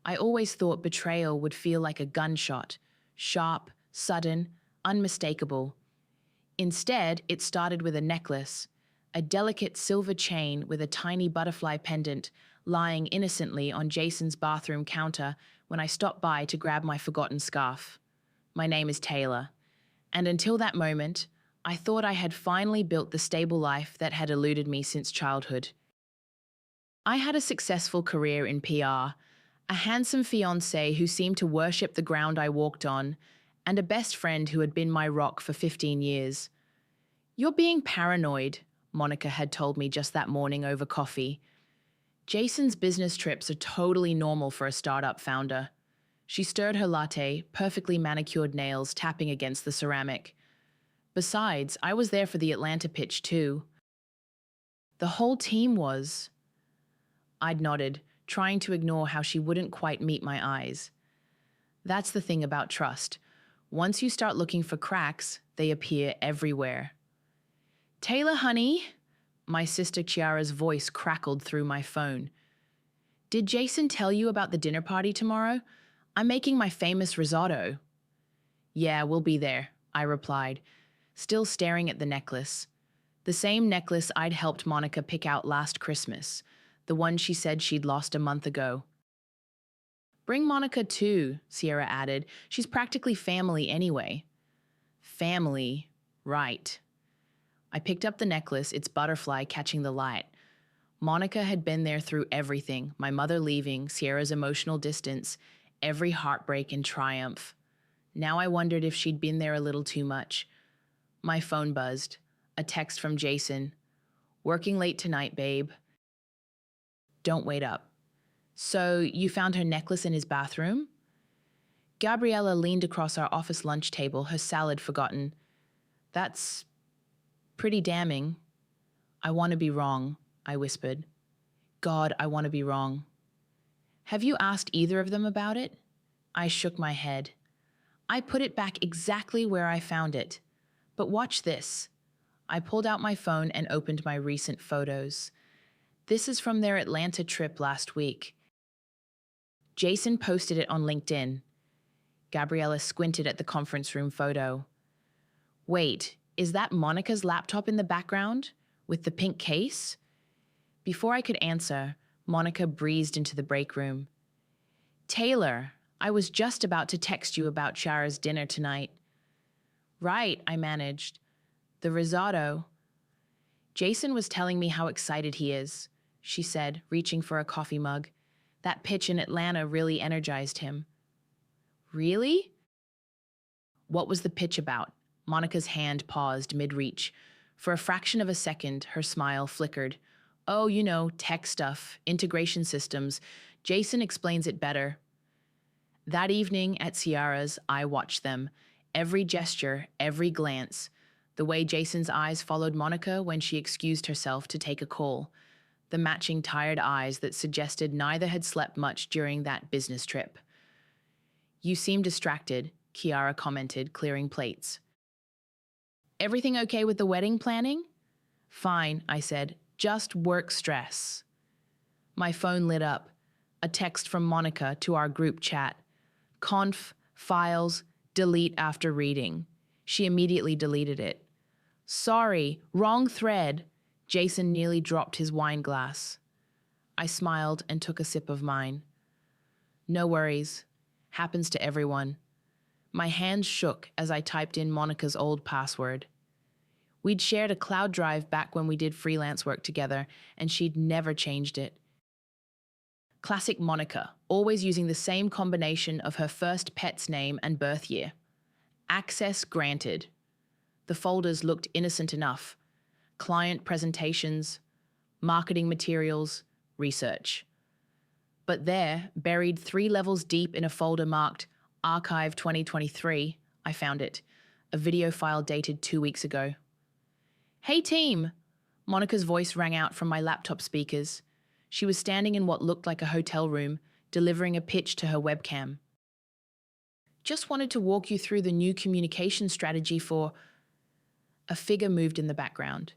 I always thought betrayal would feel like a gunshot, sharp, sudden, unmistakable. Instead, it started with a necklace, a delicate silver chain with a tiny butterfly pendant lying innocently on Jason's bathroom counter when I stopped by to grab my forgotten scarf. My name is Taylor, and until that moment, I thought I had finally built the stable life that had eluded me since childhood. I had a successful career in PR, a handsome fiancé who seemed to worship the ground I walked on, and a best friend who had been my rock for 15 years. "You're being paranoid," Monica had told me just that morning over coffee. "Jason's business trips are totally normal for a startup founder." She stirred her latte, perfectly manicured nails tapping against the ceramic. "Besides, I was there for the Atlanta pitch too." "The whole team was." I'd nodded, trying to ignore how she wouldn't quite meet my eyes. That's the thing about trust. Once you start looking for cracks, they appear everywhere. "Taylor, honey," my sister Chiara's voice crackled through my phone. "Did Jason tell you about the dinner party tomorrow? I'm making my famous risotto." "Yeah, we'll be there," I replied, still staring at the necklace. The same necklace I'd helped Monica pick out last Christmas, the one she said she'd lost a month ago. "Bring Monica too," Sierra added. "She's practically family anyway." Family, right. I picked up the necklace, its butterfly catching the light. Monica had been there through everything, my mother leaving, Sierra's emotional distance, every heartbreak and triumph. Now I wondered if she'd been there a little too much. My phone buzzed. A text from Jason. "Working late tonight, babe. Don't wait up." "So, you found her necklace in his bathroom?" Gabriella leaned across our office lunch table, her salad forgotten. "That's pretty damning." "I want to be wrong," I whispered. "God, I want to be wrong." "Have you asked either of them about it?" I shook my head. "I put it back exactly where I found it. But watch this." I pulled out my phone and opened my recent photos. This is from their Atlanta trip last week. Jason posted it on LinkedIn. Gabriella squinted at the conference room photo. "Wait, is that Monica's laptop in the background? With the pink case?" Before I could answer, Monica breezed into the break room. "Taylor, I was just about to text you about Shara's dinner tonight." "Right," I managed. "The risotto." "Jason was telling me how excited he is," she said, reaching for a coffee mug. "That pitch in Atlanta really energized him." "Really?" "What was the pitch about?" Monica's hand paused mid-reach. For a fraction of a second, her smile flickered. "Oh, you know, tech stuff, integration systems. Jason explains it better." That evening at Ciara's, I watched them. Every gesture, every glance. The way Jason's eyes followed Monica when she excused herself to take a call. The matching tired eyes that suggested neither had slept much during that business trip. "You seem distracted," Chiara commented, clearing plates. "Everything okay with the wedding planning?" "Fine," I said. "Just work stress." My phone lit up. A text from Monica to our group chat. "Conf, files, delete after reading." She immediately deleted it. "Sorry, wrong thread." Jason nearly dropped his wine glass. I smiled and took a sip of mine. "No worries. Happens to everyone." My hands shook as I typed in Monica's old password. We'd shared a cloud drive back when we did freelance work together, and she'd never changed it. Classic Monica, always using the same combination of her first pet's name and birth year. Access granted. The folders looked innocent enough. Client presentations, marketing materials, research. But there, buried 3 levels deep in a folder marked Archive 2023, I found it, a video file dated 2 weeks ago. "Hey team!" Monica's voice rang out from my laptop speakers. She was standing in what looked like a hotel room, delivering a pitch to her webcam. "Just wanted to walk you through the new communication strategy for..." A figure moved in the background.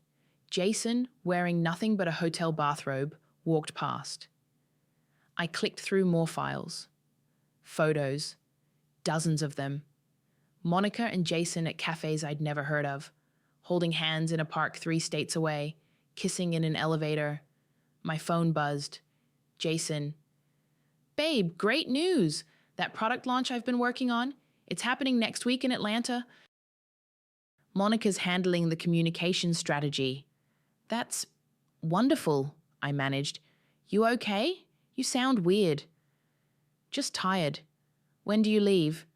Jason, wearing nothing but a hotel bathrobe, walked past. I clicked through more files. Photos. Dozens of them. Monica and Jason at cafes I'd never heard of, holding hands in a park 3 states away, kissing in an elevator. My phone buzzed. Jason. Babe, great news! That product launch I've been working on, it's happening next week in Atlanta. Monica's handling the communication strategy. That's wonderful, I managed. You okay? You sound weird. Just tired. When do you leave?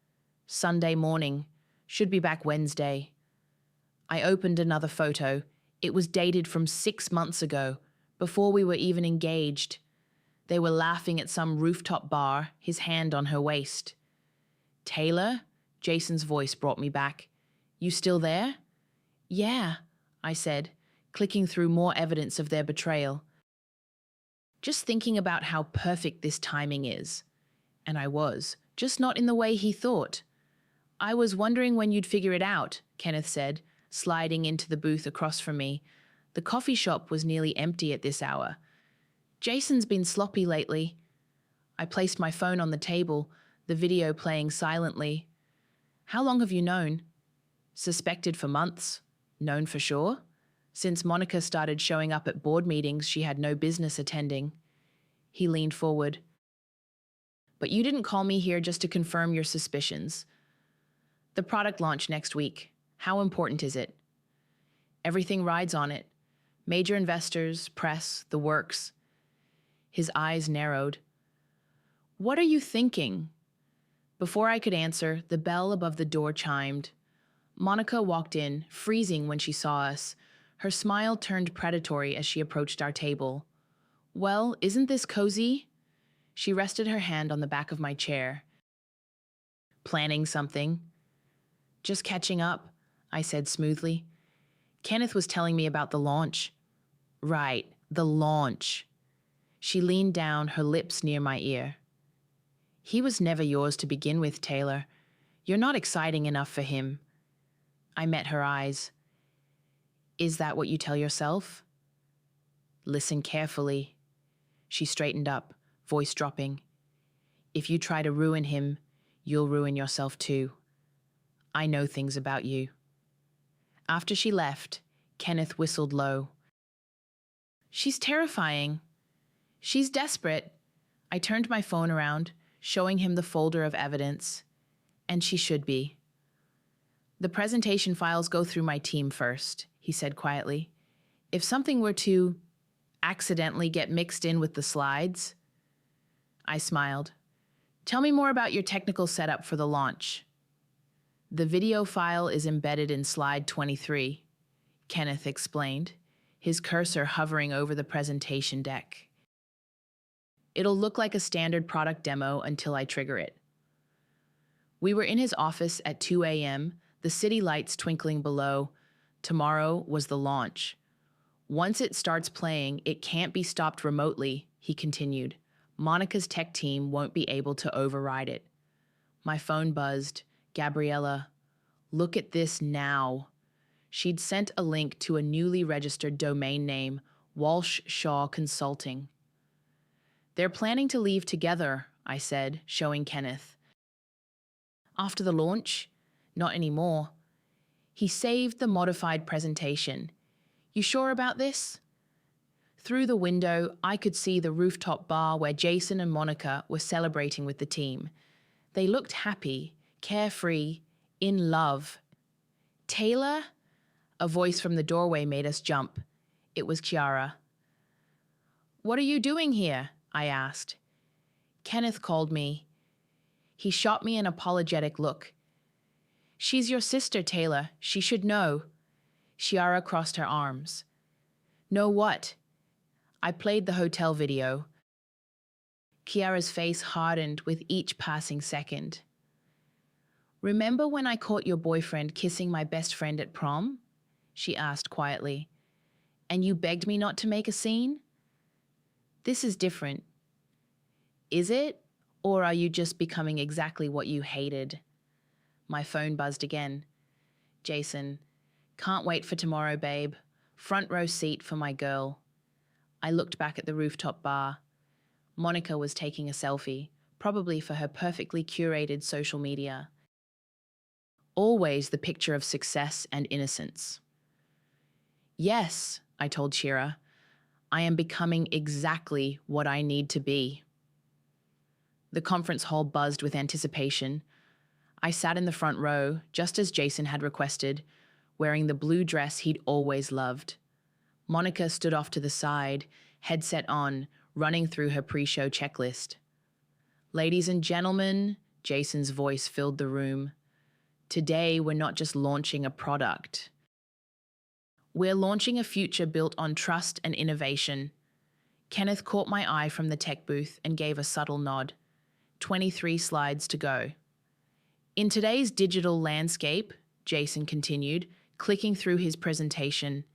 Sunday morning. Should be back Wednesday. I opened another photo. It was dated from 6 months ago, before we were even engaged. They were laughing at some rooftop bar, his hand on her waist. Taylor? Jason's voice brought me back. You still there? Yeah, I said, clicking through more evidence of their betrayal. Just thinking about how perfect this timing is. And I was, just not in the way he thought. I was wondering when you'd figure it out, Kenneth said, sliding into the booth across from me. The coffee shop was nearly empty at this hour. Jason's been sloppy lately. I placed my phone on the table, the video playing silently. How long have you known? Suspected for months. Known for sure? Since Monica started showing up at board meetings she had no business attending. He leaned forward. But you didn't call me here just to confirm your suspicions. The product launch next week. How important is it? Everything rides on it. Major investors, press, the works. His eyes narrowed. What are you thinking? Before I could answer, the bell above the door chimed. Monica walked in, freezing when she saw us. Her smile turned predatory as she approached our table. Well, isn't this cozy? She rested her hand on the back of my chair. Planning something? Just catching up, I said smoothly. Kenneth was telling me about the launch. Right, the launch. She leaned down, her lips near my ear. He was never yours to begin with, Taylor. You're not exciting enough for him. I met her eyes. Is that what you tell yourself? Listen carefully. She straightened up, voice dropping. If you try to ruin him, you'll ruin yourself too. I know things about you. After she left, Kenneth whistled low. She's terrifying. She's desperate. I turned my phone around, showing him the folder of evidence. And she should be. The presentation files go through my team first, he said quietly. If something were to accidentally get mixed in with the slides. I smiled. Tell me more about your technical setup for the launch. The video file is embedded in slide 23, Kenneth explained, his cursor hovering over the presentation deck. It'll look like a standard product demo until I trigger it. We were in his office at 2 a.m., the city lights twinkling below. Tomorrow was the launch. Once it starts playing, it can't be stopped remotely, he continued. Monica's tech team won't be able to override it. My phone buzzed. Gabriella, look at this now. She'd sent a link to a newly registered domain name, Walsh Shaw Consulting. They're planning to leave together, I said, showing Kenneth. After the launch? Not anymore. He saved the modified presentation. You sure about this? Through the window, I could see the rooftop bar where Jason and Monica were celebrating with the team. They looked happy, carefree, in love. Taylor? A voice from the doorway made us jump. It was Chiara. What are you doing here? I asked. Kenneth called me. He shot me an apologetic look. She's your sister, Taylor. She should know. Chiara crossed her arms. Know what? I played the hotel video. Chiara's face hardened with each passing second. Remember when I caught your boyfriend kissing my best friend at prom? She asked quietly. And you begged me not to make a scene? This is different. Is it? Or are you just becoming exactly what you hated? My phone buzzed again. Jason, can't wait for tomorrow, babe. Front row seat for my girl. I looked back at the rooftop bar. Monica was taking a selfie, probably for her perfectly curated social media. Always the picture of success and innocence. Yes, I told Shira, I am becoming exactly what I need to be. The conference hall buzzed with anticipation. I sat in the front row, just as Jason had requested, wearing the blue dress he'd always loved. Monica stood off to the side, headset on, running through her pre-show checklist. Ladies and gentlemen, Jason's voice filled the room. Today, we're not just launching a product. We're launching a future built on trust and innovation. Kenneth caught my eye from the tech booth and gave a subtle nod. 23 slides to go. In today's digital landscape, Jason continued, clicking through his presentation,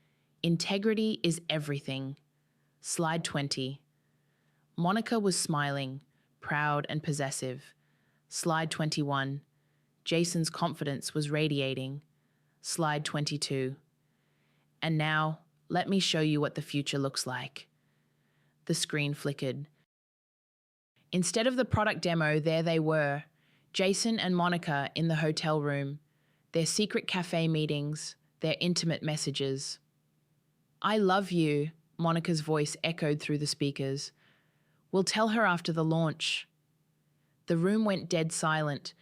integrity is everything. Slide 20. Monica was smiling, proud and possessive. Slide 21. Jason's confidence was radiating. Slide 22. And now, let me show you what the future looks like. The screen flickered. Instead of the product demo, there they were, Jason and Monica in the hotel room, their secret cafe meetings, their intimate messages. I love you, Monica's voice echoed through the speakers. We'll tell her after the launch. The room went dead silent.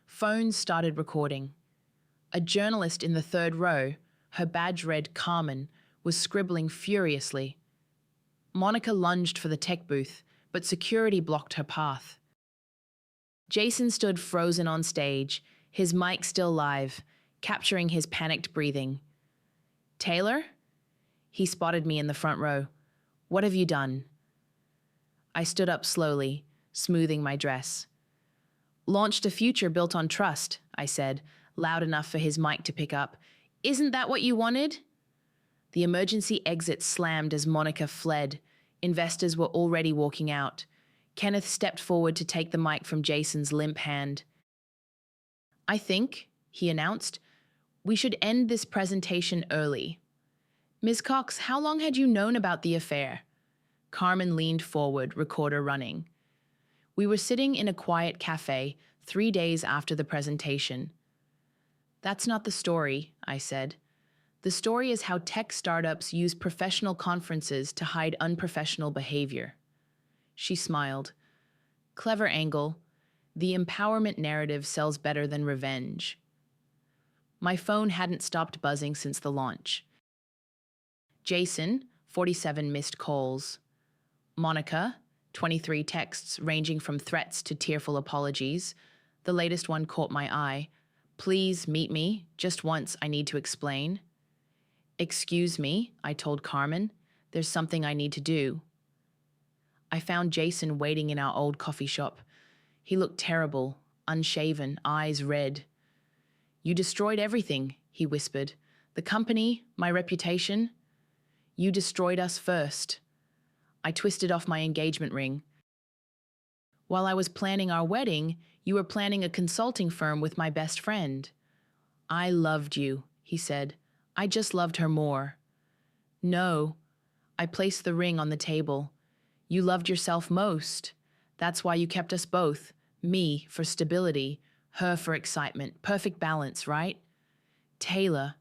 Phones started recording. A journalist in the third row, her badge read Carmen, was scribbling furiously. Monica lunged for the tech booth, but security blocked her path. Jason stood frozen on stage, his mic still live, capturing his panicked breathing. Taylor? He spotted me in the front row. What have you done? I stood up slowly, smoothing my dress. Launched a future built on trust, I said, loud enough for his mic to pick up. Isn't that what you wanted? The emergency exit slammed as Monica fled. Investors were already walking out. Kenneth stepped forward to take the mic from Jason's limp hand. I think, he announced, we should end this presentation early. Ms. Cox, how long had you known about the affair? Carmen leaned forward, recorder running. We were sitting in a quiet cafe 3 days after the presentation. That's not the story, I said. The story is how tech startups use professional conferences to hide unprofessional behavior. She smiled. Clever angle. The empowerment narrative sells better than revenge. My phone hadn't stopped buzzing since the launch. Jason, 47 missed calls. Monica, 23 texts ranging from threats to tearful apologies. The latest one caught my eye. Please meet me. Just once, I need to explain. Excuse me, I told Carmen. There's something I need to do. I found Jason waiting in our old coffee shop. He looked terrible, unshaven, eyes red. You destroyed everything, he whispered. The company, my reputation. You destroyed us first. I twisted off my engagement ring. While I was planning our wedding, you were planning a consulting firm with my best friend. I loved you, he said. I just loved her more. No. I placed the ring on the table. You loved yourself most. That's why you kept us both. Me for stability, her for excitement. Perfect balance, right? Taylor,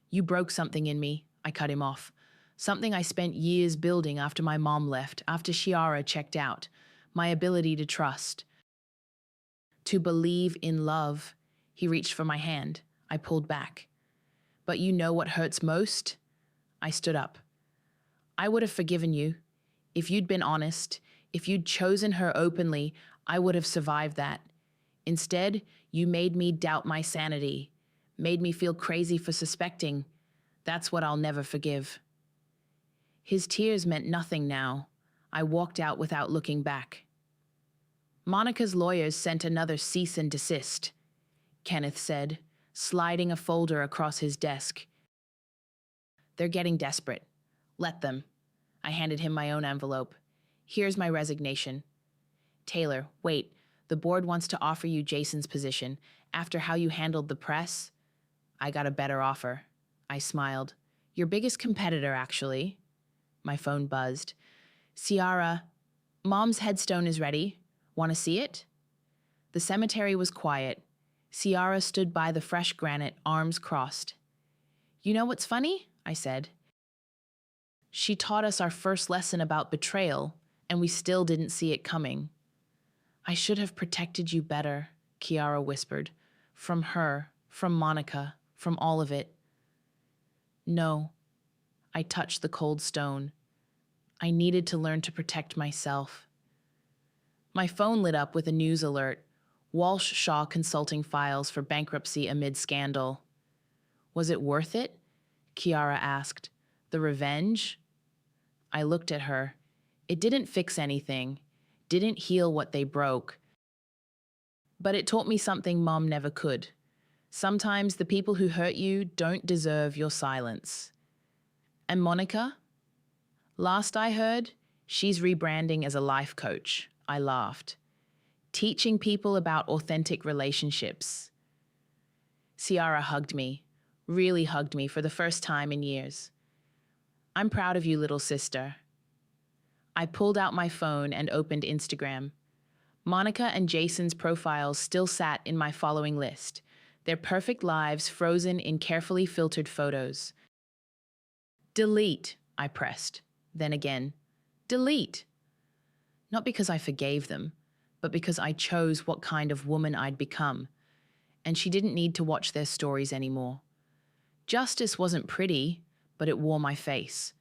you broke something in me, I cut him off. Something I spent years building after my mom left, after Chiara checked out. My ability to trust. To believe in love. He reached for my hand. I pulled back. But you know what hurts most? I stood up. I would have forgiven you. If you'd been honest, if you'd chosen her openly, I would have survived that. Instead, you made me doubt my sanity, made me feel crazy for suspecting. That's what I'll never forgive. His tears meant nothing now. I walked out without looking back. Monica's lawyers sent another cease and desist, Kenneth said, sliding a folder across his desk. They're getting desperate. Let them. I handed him my own envelope. Here's my resignation. Taylor, wait. The board wants to offer you Jason's position. After how you handled the press, I got a better offer. I smiled. Your biggest competitor, actually. My phone buzzed. Ciara, Mom's headstone is ready. Want to see it? The cemetery was quiet. Ciara stood by the fresh granite, arms crossed. You know what's funny? I said. She taught us our first lesson about betrayal, and we still didn't see it coming. I should have protected you better, Ciara whispered. From her, from Monica, from all of it. No. I touched the cold stone. I needed to learn to protect myself. My phone lit up with a news alert. Walsh Shaw consulting files for bankruptcy amid scandal. Was it worth it? Ciara asked. The revenge? I looked at her. It didn't fix anything, didn't heal what they broke. But it taught me something Mom never could. Sometimes the people who hurt you don't deserve your silence. And Monica? Last I heard, she's rebranding as a life coach. I laughed. Teaching people about authentic relationships. Ciara hugged me, really hugged me for the first time in years. I'm proud of you, little sister. I pulled out my phone and opened Instagram. Monica and Jason's profiles still sat in my following list, their perfect lives frozen in carefully filtered photos. Delete, I pressed. Then again, delete. Not because I forgave them, but because I chose what kind of woman I'd become, and she didn't need to watch their stories anymore. Justice wasn't pretty, but it wore my face.